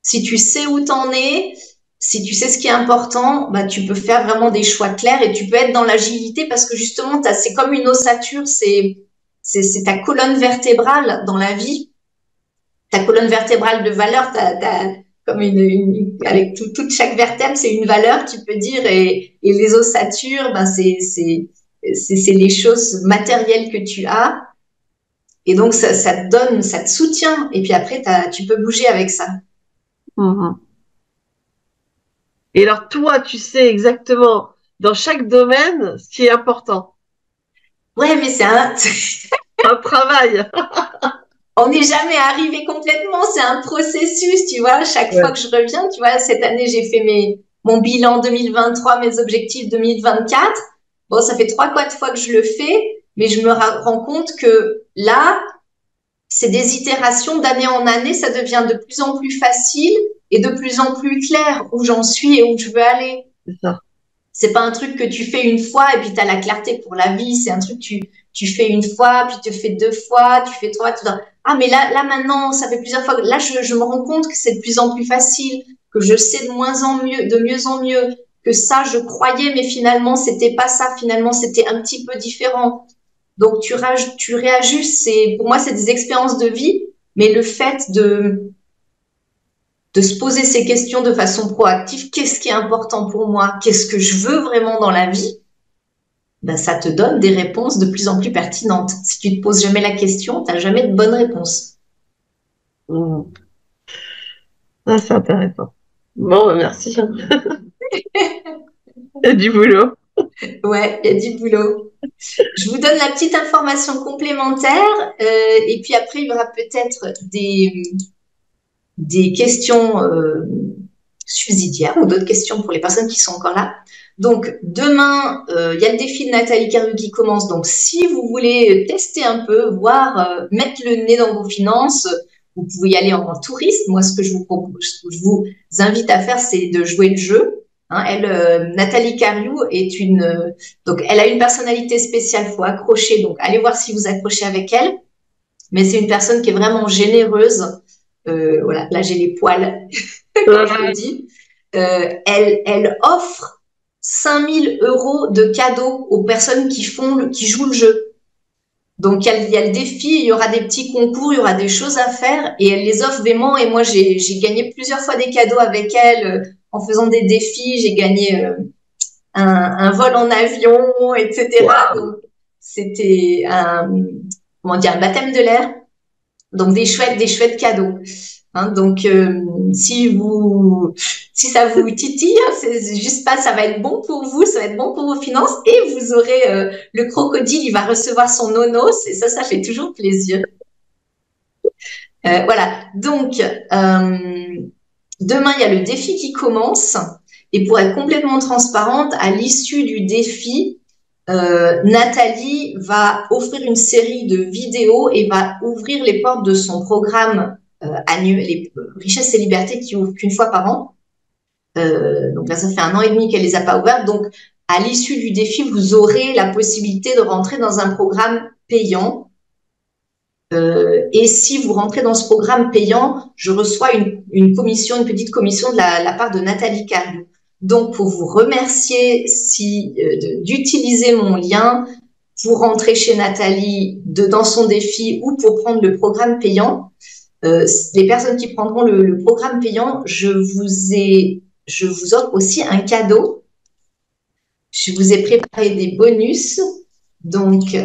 si tu sais où t'en es, si tu sais ce qui est important, bah, tu peux faire vraiment des choix clairs et tu peux être dans l'agilité parce que justement, c'est comme une ossature, c'est ta colonne vertébrale dans la vie, ta colonne vertébrale de valeur, comme avec toute chaque vertèbre, c'est une valeur, tu peux dire, et les ossatures, ben, c'est les choses matérielles que tu as. Et donc, ça te donne, ça te soutient. Et puis après, tu peux bouger avec ça. Mhm. Et alors, toi, tu sais exactement dans chaque domaine ce qui est important. Ouais, mais Un travail. on n'est jamais arrivé complètement. C'est un processus, tu vois. Chaque fois Ouais, que je reviens, tu vois, cette année, j'ai fait mon bilan 2023, mes objectifs 2024. Bon, ça fait 3, 4 fois que je le fais, mais je me rends compte que là, c'est des itérations d'année en année. Ça devient de plus en plus facile et de plus en plus clair où j'en suis et où je veux aller. c'est ça. C'est pas un truc que tu fais une fois et puis tu as la clarté pour la vie. C'est un truc que tu fais une fois, puis tu fais 2 fois, tu fais trois. Ah, mais là maintenant, ça fait plusieurs fois. Là, je me rends compte que c'est de plus en plus facile, que je sais de mieux en mieux, que ça, je croyais, mais finalement, c'était pas ça. Finalement, c'était un petit peu différent. Donc, tu réajustes. Pour moi, c'est des expériences de vie, mais le fait de se poser ces questions de façon proactive, qu'est-ce qui est important pour moi? Qu'est-ce que je veux vraiment dans la vie? Ben, ça te donne des réponses de plus en plus pertinentes. Si tu te poses jamais la question, tu n'as jamais de bonne réponse. Mm. Ah, c'est intéressant. Bon, bah, merci. Il y a du boulot. Ouais, il y a du boulot. Je vous donne la petite information complémentaire et puis après, il y aura peut-être des questions subsidiaires ou d'autres questions pour les personnes qui sont encore là. Donc, demain, il y a le défi de Nathalie Caru qui commence. Donc, si vous voulez tester un peu, voir, mettre le nez dans vos finances, vous pouvez y aller en touriste. Moi, ce que je vous invite à faire, c'est de jouer le jeu. Hein, Nathalie Cariou donc elle a une personnalité spéciale, faut accrocher. Donc, allez voir si vous accrochez avec elle. Mais c'est une personne qui est vraiment généreuse. Voilà, là j'ai les poils quand je le dis. Elle offre 5 000 € de cadeaux aux personnes qui jouent le jeu. Donc il y a le défi, il y aura des petits concours, il y aura des choses à faire et elle les offre vraiment. Et moi j'ai gagné plusieurs fois des cadeaux avec elle en faisant des défis. J'ai gagné un vol en avion, etc. Waouh. Donc c'était un baptême de l'air. Donc des chouettes cadeaux. Hein, donc si ça vous titille, hein, c'est juste pas, ça va être bon pour vous, ça va être bon pour vos finances et vous aurez le crocodile, il va recevoir son nonos et ça fait toujours plaisir. Voilà. Donc demain il y a le défi qui commence et pour être complètement transparente, à l'issue du défi, Nathalie va offrir une série de vidéos et va ouvrir les portes de son programme annuel, les Richesse et Liberté qui ouvre qu'une fois par an. Donc là, ça fait 1 an et demi qu'elle les a pas ouvertes. Donc, à l'issue du défi, vous aurez la possibilité de rentrer dans un programme payant. Et si vous rentrez dans ce programme payant, je reçois une petite commission de la part de Nathalie Cariou. Donc, pour vous remercier d'utiliser mon lien pour rentrer chez Nathalie dans son défi ou pour prendre le programme payant, les personnes qui prendront le programme payant, je vous offre aussi un cadeau. Je vous ai préparé des bonus. Donc,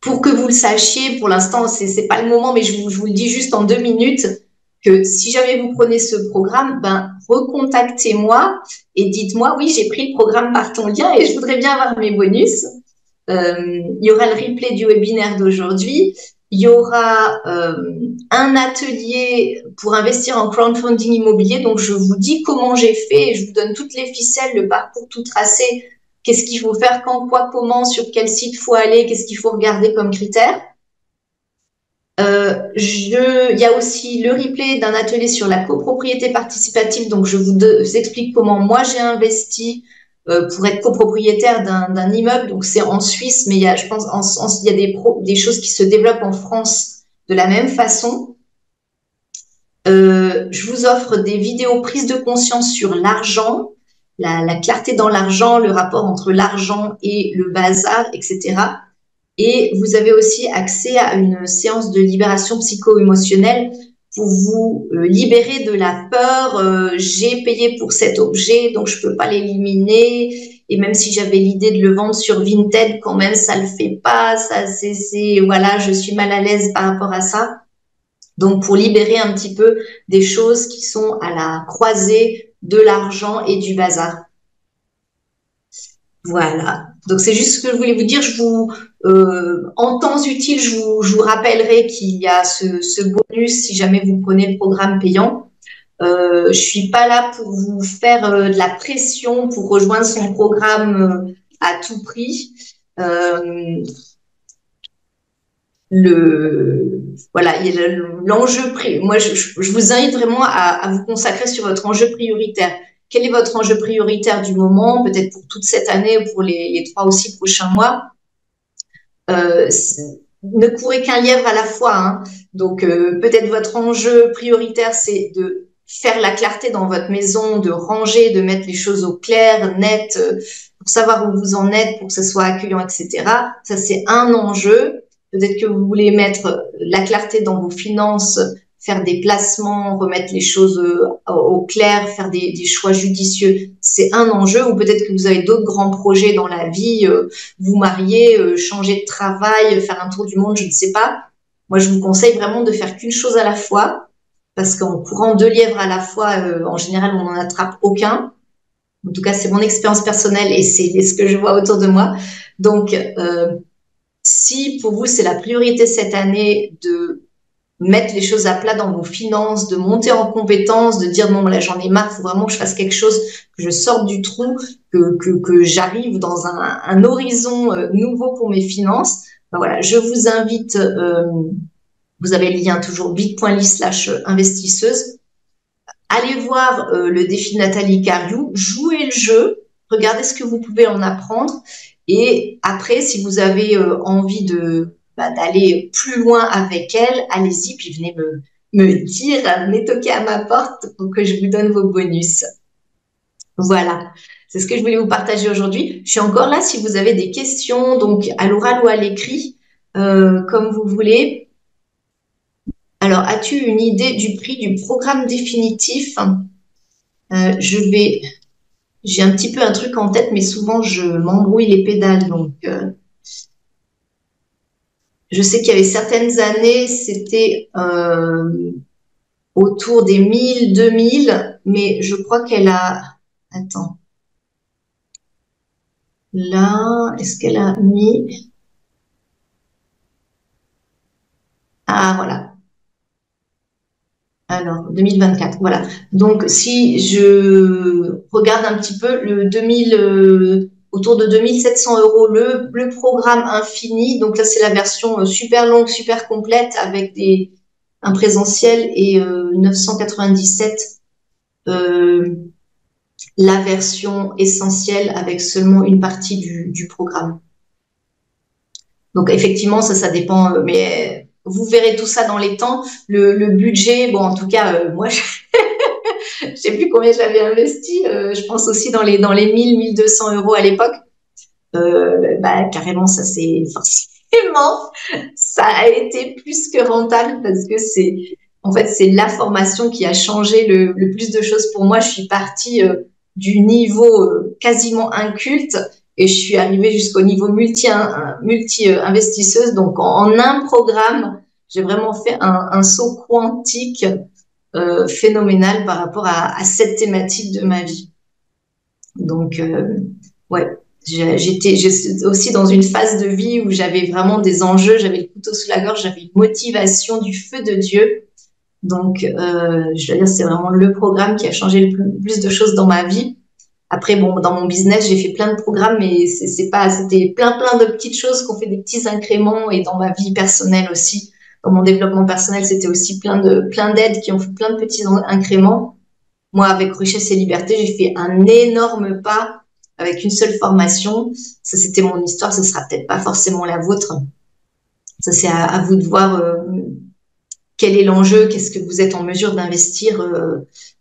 pour que vous le sachiez, pour l'instant, c'est pas le moment, mais je vous le dis juste en 2 minutes, que si jamais vous prenez ce programme, recontactez-moi et dites-moi, oui, j'ai pris le programme par ton lien et je voudrais bien avoir mes bonus. Il y aura le replay du webinaire d'aujourd'hui. Il y aura un atelier pour investir en crowdfunding immobilier. Donc, je vous dis comment j'ai fait et je vous donne toutes les ficelles, le parcours tout tracé. Qu'est-ce qu'il faut faire, quand, quoi, comment, sur quel site faut aller, qu'est-ce qu'il faut regarder comme critères. Il y a aussi le replay d'un atelier sur la copropriété participative. Donc, je vous explique comment moi j'ai investi pour être copropriétaire d'un immeuble. Donc, c'est en Suisse, mais je pense il y a des choses qui se développent en France de la même façon. Je vous offre des vidéos prises de conscience sur l'argent, la clarté dans l'argent, le rapport entre l'argent et le bazar, etc. Et vous avez aussi accès à une séance de libération psycho-émotionnelle pour vous libérer de la peur. J'ai payé pour cet objet, donc je peux pas l'éliminer. Et même si j'avais l'idée de le vendre sur Vinted, quand même, ça le fait pas. Ça, voilà, je suis mal à l'aise par rapport à ça. Donc, pour libérer un petit peu des choses qui sont à la croisée de l'argent et du bazar. Voilà. Donc, c'est juste ce que je voulais vous dire. En temps utile, je vous rappellerai qu'il y a ce bonus si jamais vous prenez le programme payant. Je suis pas là pour vous faire de la pression pour rejoindre son programme à tout prix. Voilà, l'enjeu moi je vous invite vraiment à vous consacrer sur votre enjeu prioritaire. Quel est votre enjeu prioritaire du moment, peut-être pour toute cette année ou pour les 3 ou 6 prochains mois? Ne courez qu'un lièvre à la fois, hein. Donc peut-être votre enjeu prioritaire c'est de faire la clarté dans votre maison, de ranger, de mettre les choses au clair, net, pour savoir où vous en êtes, pour que ce soit accueillant, etc. Ça, c'est un enjeu. Peut-être que vous voulez mettre la clarté dans vos finances, faire des placements, remettre les choses au clair, faire des choix judicieux. C'est un enjeu. Ou peut-être que vous avez d'autres grands projets dans la vie, vous marier, changer de travail, faire un tour du monde, je ne sais pas. Moi, je vous conseille vraiment de faire qu'une chose à la fois, parce qu'en courant 2 lièvres à la fois, en général, on n'en attrape aucun. En tout cas, c'est mon expérience personnelle et c'est ce que je vois autour de moi. Donc, si pour vous, c'est la priorité cette année de mettre les choses à plat dans vos finances, de monter en compétences, de dire non, là, j'en ai marre, il faut vraiment que je fasse quelque chose, que je sorte du trou, que j'arrive dans un horizon nouveau pour mes finances. Ben voilà, je vous invite, vous avez le lien toujours bit.ly/investisseuse. Allez voir le défi Nathalie Cariou, jouez le jeu, regardez ce que vous pouvez en apprendre. Et après, si vous avez envie d'aller plus loin avec elle, allez-y, puis venez me dire, venez toquer à ma porte pour que je vous donne vos bonus. Voilà, c'est ce que je voulais vous partager aujourd'hui. Je suis encore là si vous avez des questions, donc à l'oral ou à l'écrit, comme vous voulez. Alors, as-tu une idée du prix du programme définitif? J'ai un petit peu un truc en tête, mais souvent je m'embrouille les pédales. Donc, je sais qu'il y avait certaines années, c'était autour des 1000, 2000, mais je crois qu'elle a. Attends. Là, est-ce qu'elle a mis. Ah, voilà. Alors, 2024, voilà. Donc, si je regarde un petit peu le 2000, autour de 2700 euros, le programme infini. Donc là, c'est la version super longue, super complète avec un présentiel et 997 la version essentielle avec seulement une partie du programme. Donc effectivement, ça dépend, mais vous verrez tout ça dans les temps. Le budget, bon, en tout cas, moi, je sais plus combien j'avais investi. Je pense aussi dans les 1000, 1200 euros à l'époque. Carrément, ça c'est forcément, ça a été plus que rentable parce que en fait, c'est la formation qui a changé le plus de choses pour moi. Je suis partie du niveau quasiment inculte et je suis arrivée jusqu'au niveau multi-investisseuse. Donc, en un programme, j'ai vraiment fait un saut quantique phénoménal par rapport à cette thématique de ma vie. Donc, ouais, j'étais aussi dans une phase de vie où j'avais vraiment des enjeux, j'avais le couteau sous la gorge, j'avais une motivation du feu de Dieu. Donc, je veux dire, c'est vraiment le programme qui a changé le plus de choses dans ma vie. Après, bon, dans mon business, j'ai fait plein de programmes, mais c'était plein de petites choses qu'on fait des petits incréments, et dans ma vie personnelle aussi, dans mon développement personnel, c'était aussi plein d'aides qui ont fait plein de petits incréments. Moi, avec Richesse et Liberté, j'ai fait un énorme pas avec une seule formation. Ça, c'était mon histoire. Ce sera peut-être pas forcément la vôtre. Ça, c'est à vous de voir quel est l'enjeu, qu'est-ce que vous êtes en mesure d'investir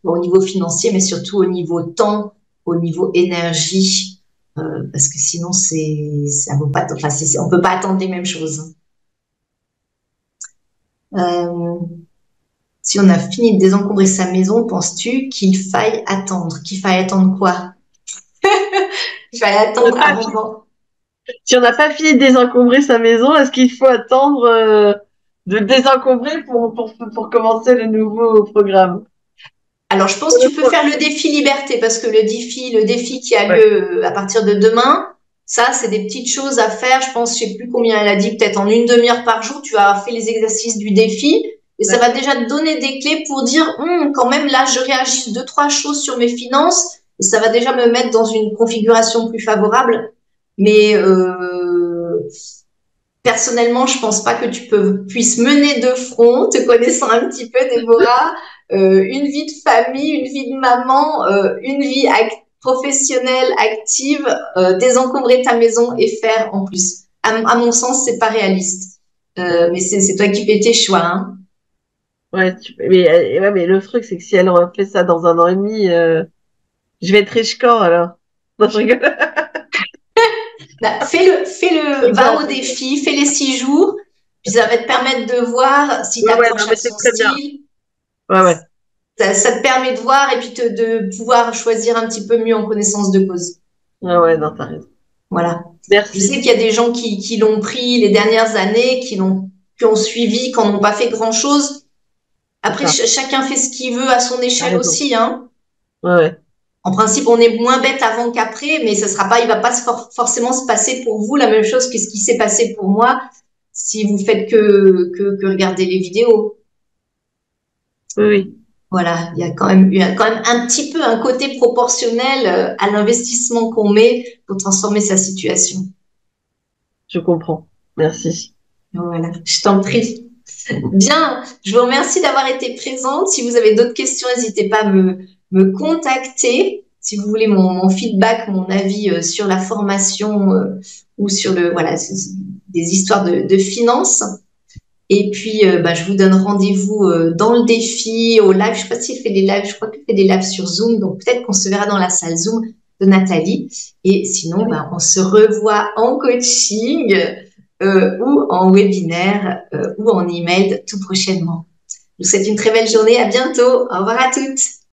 au niveau financier, mais surtout au niveau temps, au niveau énergie, parce que sinon, ça vaut pas. Enfin, on peut pas attendre les mêmes choses. Si on a fini de désencombrer sa maison, penses-tu qu'il faille attendre? Qu'il faille attendre quoi? Il fallait attendre avant. Si on n'a pas fini de désencombrer sa maison, est-ce qu'il faut attendre de désencombrer pour commencer le nouveau programme? Alors, je pense que tu peux faire le défi liberté, parce que le défi qui a lieu à partir de demain, ça, c'est des petites choses à faire. Je pense, je sais plus combien elle a dit, peut-être en une demi-heure par jour, tu vas faire les exercices du défi. Et ça va déjà te donner des clés pour dire, quand même, là, je réagis 2-3 choses sur mes finances. Et ça va déjà me mettre dans une configuration plus favorable. Mais personnellement, je pense pas que tu puisses mener de front, te connaissant un petit peu, Déborah, une vie de famille, une vie de maman, une vie professionnelle, active, désencombrer ta maison et faire en plus. À mon sens, c'est pas réaliste. Mais c'est toi qui fais tes choix, hein. Ouais, ouais, mais le truc, c'est que si elle fait ça dans 1 an et demi, je vais être riche quand alors? Non, je rigole. Bah, Je va rigole, au je rigole. défi, fais les 6 jours, puis ça va te permettre de voir si tu Ouais, ouais, non, accroches à mais c'est son très bien. style. Ouais, ouais. Ça te permet de voir et puis de pouvoir choisir un petit peu mieux en connaissance de cause. Ouais, ouais, non, t'as raison. Voilà. Je sais Merci. qu'il y a des gens qui l'ont pris les dernières années, qui ont suivi, qui n'ont pas fait grand-chose. C'est Après, ça. chacun fait ce qu'il veut à son T'as échelle raison. aussi, hein. Ouais, ouais. En principe, on est moins bête avant qu'après, mais ce sera pas, il va pas forcément se passer pour vous la même chose que ce qui s'est passé pour moi si vous faites que regarder les vidéos. Oui, oui. Voilà, il y a quand même un petit peu un côté proportionnel à l'investissement qu'on met pour transformer sa situation. Je comprends. Merci. Voilà, je t'en prie. Bien, je vous remercie d'avoir été présente. Si vous avez d'autres questions, n'hésitez pas à me contacter. Si vous voulez mon feedback, mon avis sur la formation ou sur voilà, des histoires de finances. Et puis, bah, je vous donne rendez-vous dans le défi, au live. Je sais pas s'il fait des lives, je crois qu'il fait des lives sur Zoom. Donc, peut-être qu'on se verra dans la salle Zoom de Nathalie. Et sinon, Oui. bah, on se revoit en coaching ou en webinaire ou en email tout prochainement. Je vous souhaite une très belle journée. À bientôt. Au revoir à toutes.